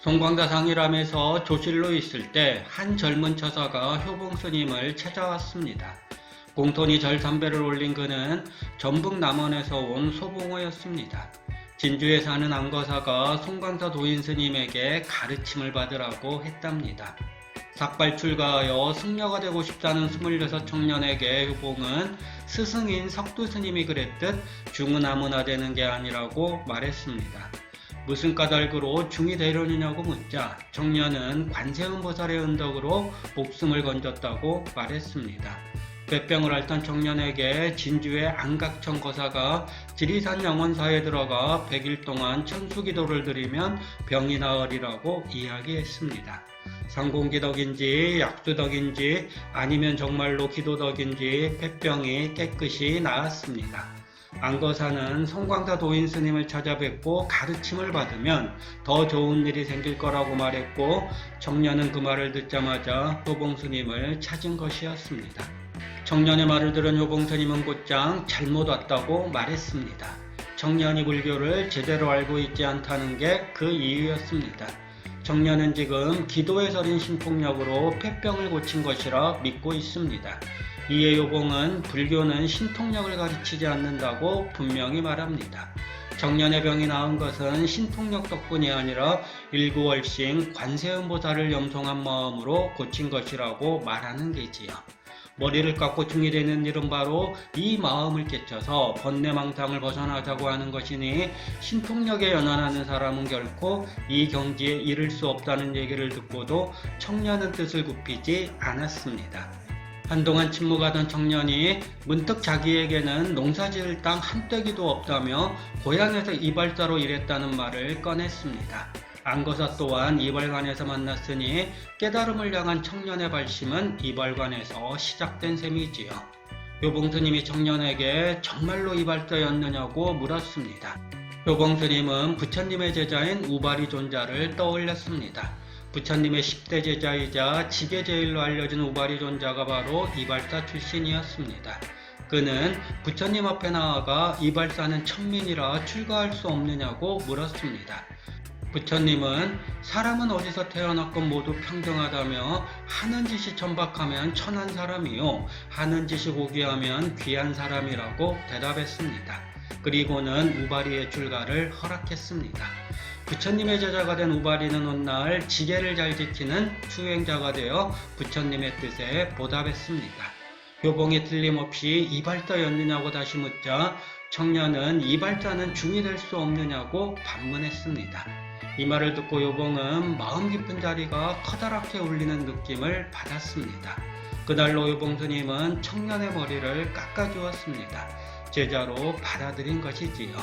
송광자상이람에서 조실로 있을 때 한 젊은 처사가 효봉스님을 찾아왔습니다. 공톤이 절삼배를 올린 그는 전북 남원에서 온 소봉호였습니다. 진주에 사는 안거사가 송광자 도인스님에게 가르침을 받으라고 했답니다. 삭발 출가하여 승려가 되고 싶다는 26 청년에게 효봉은 스승인 석두스님이 그랬듯 중은 아무나 되는 게 아니라고 말했습니다. 무슨 까닭으로 중이 되려느냐고 묻자 청년은 관세음보살의 은덕으로 목숨을 건졌다고 말했습니다. 폐병을 앓던 청년에게 진주의 안각천 거사가 지리산 영원사에 들어가 100일 동안 천수기도를 드리면 병이 나으리라고 이야기했습니다. 상공기덕인지 약수덕인지 아니면 정말로 기도덕인지 폐병이 깨끗이 나았습니다. 안거사는 송광자 도인스님을 찾아뵙고 가르침을 받으면 더 좋은 일이 생길 거라고 말했고 청년은 그 말을 듣자마자 효봉스님을 찾은 것이었습니다. 청년의 말을 들은 효봉스님은 곧장 잘못 왔다고 말했습니다. 청년이 불교를 제대로 알고 있지 않다는 게 그 이유였습니다. 청년은 지금 기도에 서린 신통력으로 폐병을 고친 것이라 믿고 있습니다. 이에 효봉은 불교는 신통력을 가르치지 않는다고 분명히 말합니다. 청년의 병이 나은 것은 신통력 덕분이 아니라 일구월신 관세음보살을 염송한 마음으로 고친 것이라고 말하는 게지요. 머리를 깎고 중이 되는 일은 바로 이 마음을 깨쳐서 번뇌망상을 벗어나자고 하는 것이니 신통력에 연연하는 사람은 결코 이 경지에 이를 수 없다는 얘기를 듣고도 청년은 뜻을 굽히지 않았습니다. 한동안 침묵하던 청년이 문득 자기에게는 농사지을 땅 한떼기도 없다며 고향에서 이발사로 일했다는 말을 꺼냈습니다. 안거사 또한 이발관에서 만났으니 깨달음을 향한 청년의 발심은 이발관에서 시작된 셈이지요. 효봉스님이 청년에게 정말로 이발사였느냐고 물었습니다. 효봉스님은 부처님의 제자인 우바리 존자를 떠올렸습니다. 부처님의 10대 제자이자 지계제일로 알려진 우바리 존자가 바로 이발사 출신이었습니다. 그는 부처님 앞에 나아가 이발사는 천민이라 출가할 수 없느냐고 물었습니다. 부처님은 사람은 어디서 태어났건 모두 평등하다며 하는 짓이 천박하면 천한 사람이요 하는 짓이 고귀하면 귀한 사람이라고 대답했습니다. 그리고는 우바리의 출가를 허락했습니다. 부처님의 제자가 된 우바리는 훗날 지계를 잘 지키는 수행자가 되어 부처님의 뜻에 보답했습니다. 효봉이 틀림없이 이발사였느냐고 다시 묻자 청년은 이발사는 중이 될 수 없느냐고 반문했습니다. 이 말을 듣고 효봉은 마음 깊은 자리가 커다랗게 울리는 느낌을 받았습니다. 그날로 효봉스님은 청년의 머리를 깎아주었습니다. 제자로 받아들인 것이지요.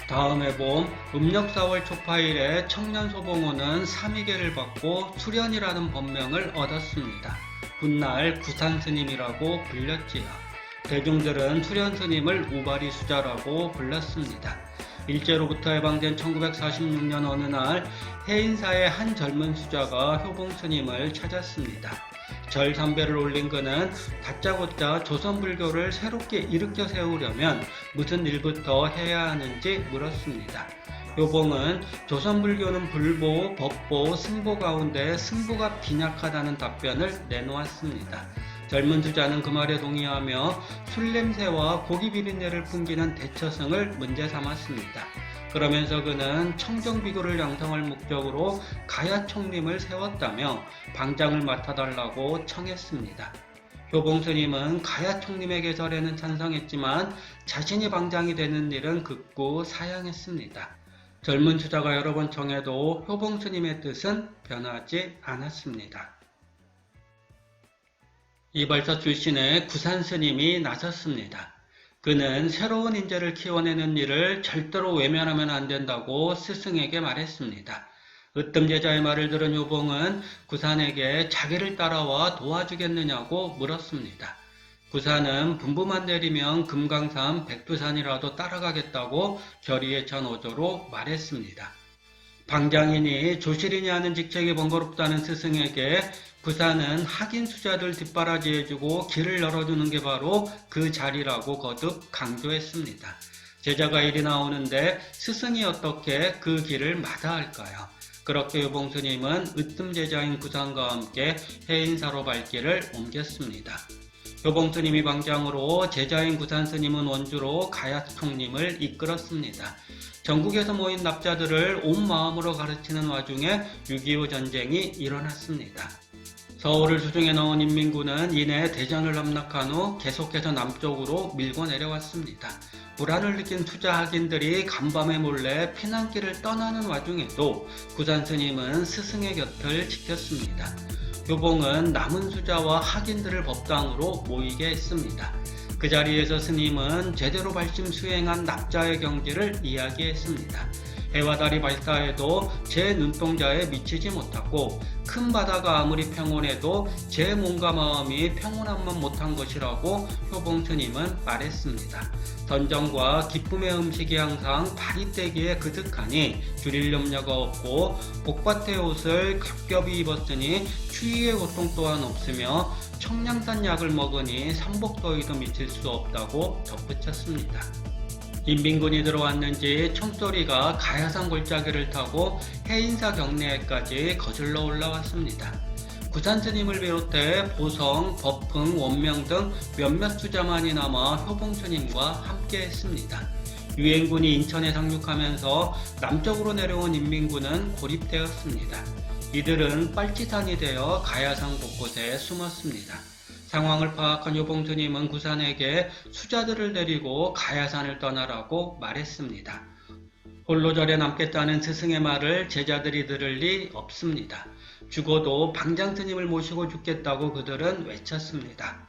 다음 해봄 음력 4월 초파일에 청년 소봉호는 삼위계를 받고 수련이라는 법명을 얻었습니다. 훗날 구산스님이라고 불렸지요. 대중들은 수련스님을 우바리 수자라고 불렀습니다. 일제로부터 해방된 1946년 어느 날 해인사의 한 젊은 수자가 효봉스님을 찾았습니다. 절삼배를 올린 그는 다짜고짜 조선불교를 새롭게 일으켜 세우려면 무슨 일부터 해야 하는지 물었습니다. 효봉은 조선불교는 불보, 법보, 승보 가운데 승보가 빈약하다는 답변을 내놓았습니다. 젊은 수자는 그 말에 동의하며 술냄새와 고기 비린내를 풍기는 대처승을 문제 삼았습니다. 그러면서 그는 청정비구를 양성할 목적으로 가야총림을 세웠다며 방장을 맡아달라고 청했습니다. 효봉스님은 가야총림의 개설에는 찬성했지만 자신이 방장이 되는 일은 극구 사양했습니다. 젊은 수자가 여러 번 청해도 효봉스님의 뜻은 변하지 않았습니다. 이발사 출신의 구산스님이 나섰습니다. 그는 새로운 인재를 키워내는 일을 절대로 외면하면 안 된다고 스승에게 말했습니다. 으뜸 제자의 말을 들은 효봉은 구산에게 자기를 따라와 도와주겠느냐고 물었습니다. 구산은 분부만 내리면 금강산 백두산이라도 따라가겠다고 결의에 찬 어조로 말했습니다. 방장이니 조실이니 하는 직책이 번거롭다는 스승에게 구산은 학인 수자들 뒷바라지해주고 길을 열어주는 게 바로 그 자리라고 거듭 강조했습니다. 제자가 이리 나오는데 스승이 어떻게 그 길을 마다할까요? 그렇게 효봉스님은 으뜸 제자인 구산과 함께 해인사로 발길을 옮겼습니다. 효봉스님이 방장으로 제자인 구산스님은 원주로 가야총림을 이끌었습니다. 전국에서 모인 납자들을 온 마음으로 가르치는 와중에 6.25 전쟁이 일어났습니다. 서울을 수중에 넣은 인민군은 이내 대전을 함락한 후 계속해서 남쪽으로 밀고 내려왔습니다. 불안을 느낀 투자 학인들이 간밤에 몰래 피난길을 떠나는 와중에도 구산스님은 스승의 곁을 지켰습니다. 효봉은 남은 수자와 학인들을 법당으로 모이게 했습니다. 그 자리에서 스님은 제대로 발심 수행한 납자의 경지를 이야기했습니다. 해와 달이 발사해도 제 눈동자에 미치지 못하고 큰 바다가 아무리 평온해도 제 몸과 마음이 평온함만 못한 것이라고 효봉스님은 말했습니다. 선정과 기쁨의 음식이 항상 바리떼기에 그득하니 줄일 염려가 없고 복밭의 옷을 겹겹이 입었으니 추위의 고통 또한 없으며 청량산 약을 먹으니 삼복더위도 미칠 수 없다고 덧붙였습니다. 인민군이 들어왔는지 총소리가 가야산 골짜기를 타고 해인사 경내에까지 거슬러 올라왔습니다. 구산스님을 비롯해 보성, 법흥, 원명 등 몇몇 수자만이 남아 효봉스님과 함께했습니다. 유엔군이 인천에 상륙하면서 남쪽으로 내려온 인민군은 고립되었습니다. 이들은 빨치산이 되어 가야산 곳곳에 숨었습니다. 상황을 파악한 효봉스님은 구산에게 수자들을 데리고 가야산을 떠나라고 말했습니다. 홀로 절에 남겠다는 스승의 말을 제자들이 들을 리 없습니다. 죽어도 방장스님을 모시고 죽겠다고 그들은 외쳤습니다.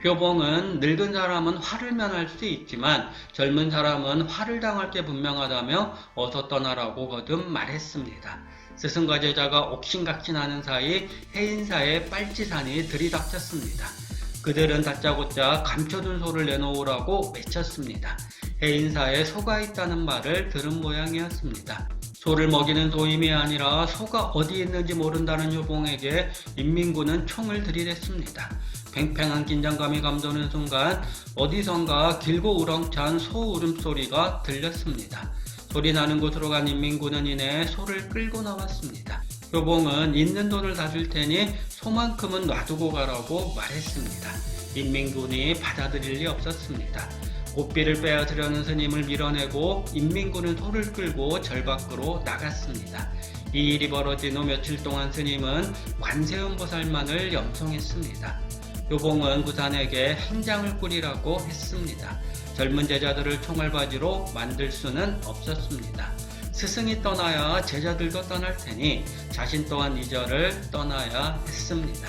효봉은 늙은 사람은 화를 면할 수 있지만 젊은 사람은 화를 당할 게 분명하다며 어서 떠나라고 거듭 말했습니다. 스승과 제자가 옥신각신하는 사이 해인사의 빨치산이 들이닥쳤습니다. 그들은 다짜고짜 감춰둔 소를 내놓으라고 외쳤습니다. 해인사에 소가 있다는 말을 들은 모양이었습니다. 소를 먹이는 소임이 아니라 소가 어디 있는지 모른다는 효봉에게 인민군은 총을 들이댔습니다. 팽팽한 긴장감이 감도는 순간 어디선가 길고 우렁찬 소 울음소리가 들렸습니다. 소리 나는 곳으로 간 인민군은 이내 소를 끌고 나왔습니다. 효봉은 있는 돈을 다 줄 테니 소만큼은 놔두고 가라고 말했습니다. 인민군이 받아들일 리 없었습니다. 고삐를 빼앗으려는 스님을 밀어내고 인민군은 소를 끌고 절 밖으로 나갔습니다. 이 일이 벌어진 후 며칠 동안 스님은 관세음보살만을 염송했습니다. 효봉은 구산에게 행장을 꾸리라고 했습니다. 젊은 제자들을 총알바지로 만들 수는 없었습니다. 스승이 떠나야 제자들도 떠날 테니 자신 또한 이 절을 떠나야 했습니다.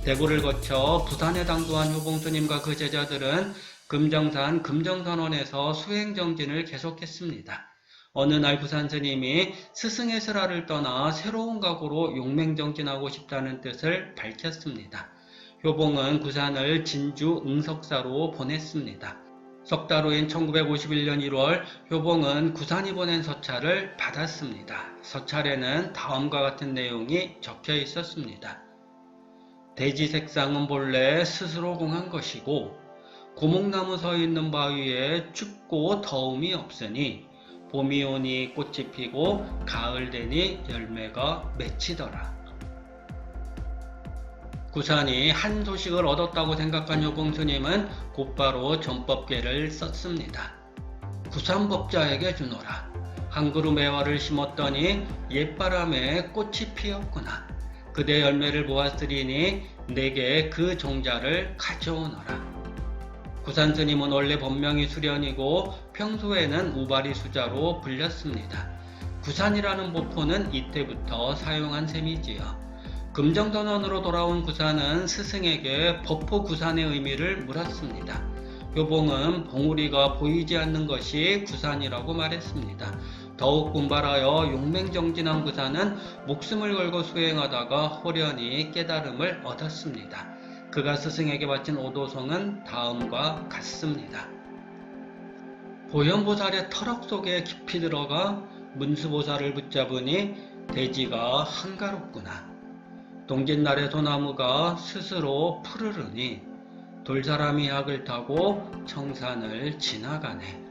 대구를 거쳐 부산에 당도한 효봉스님과 그 제자들은 금정산 금정선원에서 수행정진을 계속했습니다. 어느 날 구산스님이 스승의 슬하를 떠나 새로운 각오로 용맹정진하고 싶다는 뜻을 밝혔습니다. 효봉은 구산을 진주 응석사로 보냈습니다. 석 달 후인 1951년 1월 효봉은 구산이 보낸 서찰을 받았습니다. 서찰에는 다음과 같은 내용이 적혀 있었습니다. 대지색상은 본래 스스로 공한 것이고 고목나무 서 있는 바위에 춥고 더움이 없으니 봄이 오니 꽃이 피고 가을 되니 열매가 맺히더라. 구산이 한 소식을 얻었다고 생각한 효봉스님은 곧바로 전법계를 썼습니다. 구산법자에게 주노라. 한 그루 매화를 심었더니 옛바람에 꽃이 피었구나. 그대 열매를 보았으리니 내게 그 종자를 가져오너라. 구산스님은 원래 본명이 수련이고 평소에는 우바리 수자로 불렸습니다. 구산이라는 보포는 이때부터 사용한 셈이지요. 금정선원으로 돌아온 구산은 스승에게 법포 구산의 의미를 물었습니다. 효봉은 봉우리가 보이지 않는 것이 구산이라고 말했습니다. 더욱 분발하여 용맹정진한 구산은 목숨을 걸고 수행하다가 호련히 깨달음을 얻었습니다. 그가 스승에게 바친 오도성은 다음과 같습니다. 보현보살의 털럭 속에 깊이 들어가 문수보살을 붙잡으니 대지가 한가롭구나. 동짓날의 소나무가 스스로 푸르르니 돌사람이 약을 타고 청산을 지나가네.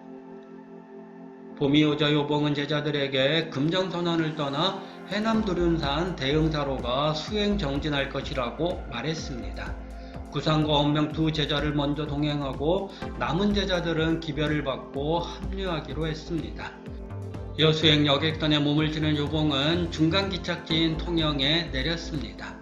봄이 오자 효봉은 제자들에게 금정선원을 떠나 해남 두륜산 대흥사로가 수행 정진할 것이라고 말했습니다. 구산과 원명 두 제자를 먼저 동행하고 남은 제자들은 기별을 받고 합류하기로 했습니다. 여수행 여객선에 몸을 지는 효봉은 중간 기착지인 통영에 내렸습니다.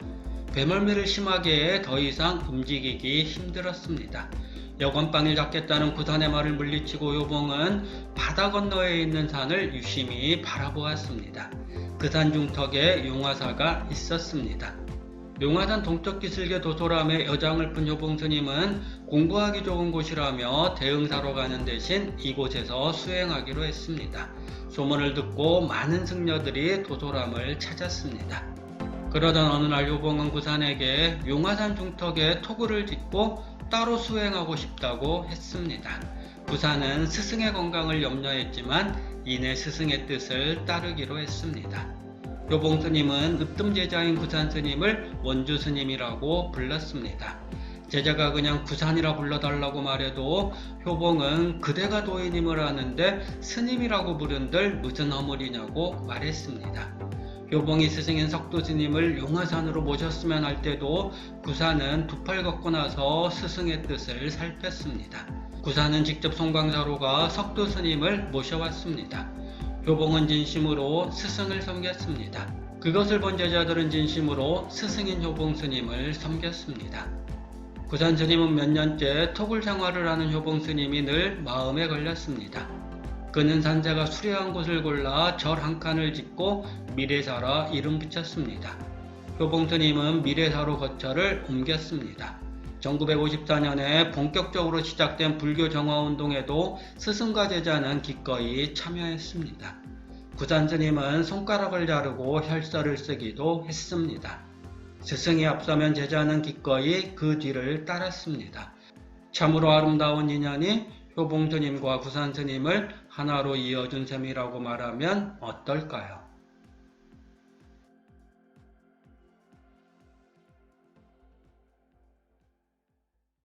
배멀미를 심하게 해 더 이상 움직이기 힘들었습니다. 여건빵을 잡겠다는 구산의 말을 물리치고 효봉은 바다 건너에 있는 산을 유심히 바라보았습니다. 그 산 중턱에 용화사가 있었습니다. 용화산 동쪽 기슭의 도소람에 여장을 푼 효봉스님은 공부하기 좋은 곳이라며 대흥사로 가는 대신 이곳에서 수행하기로 했습니다. 소문을 듣고 많은 승려들이 도소람을 찾았습니다. 그러던 어느 날 효봉은 구산에게 용화산 중턱에 토굴을 짓고 따로 수행하고 싶다고 했습니다. 구산은 스승의 건강을 염려했지만 이내 스승의 뜻을 따르기로 했습니다. 효봉 스님은 으뜸 제자인 구산 스님을 원주 스님이라고 불렀습니다. 제자가 그냥 구산이라 불러달라고 말해도 효봉은 그대가 도인임을 아는데 스님이라고 부른들 무슨 허물이냐고 말했습니다. 효봉이 스승인 석도 스님을 용화산으로 모셨으면 할 때도 구산은 두 팔 걷고 나서 스승의 뜻을 살폈습니다. 구산은 직접 송광사로가 석도 스님을 모셔왔습니다. 효봉은 진심으로 스승을 섬겼습니다. 그것을 본 제자들은 진심으로 스승인 효봉 스님을 섬겼습니다. 구산 스님은 몇 년째 토굴 생활을 하는 효봉 스님이 늘 마음에 걸렸습니다. 그는 산세가 수려한 곳을 골라 절 한 칸을 짓고 미래사라 이름 붙였습니다. 효봉 스님은 미래사로 거처를 옮겼습니다. 1954년에 본격적으로 시작된 불교 정화운동에도 스승과 제자는 기꺼이 참여했습니다. 구산 스님은 손가락을 자르고 혈서를 쓰기도 했습니다. 스승이 앞서면 제자는 기꺼이 그 뒤를 따랐습니다. 참으로 아름다운 인연이 효봉 스님과 구산 스님을 하나로 이어준 셈이라고 말하면 어떨까요?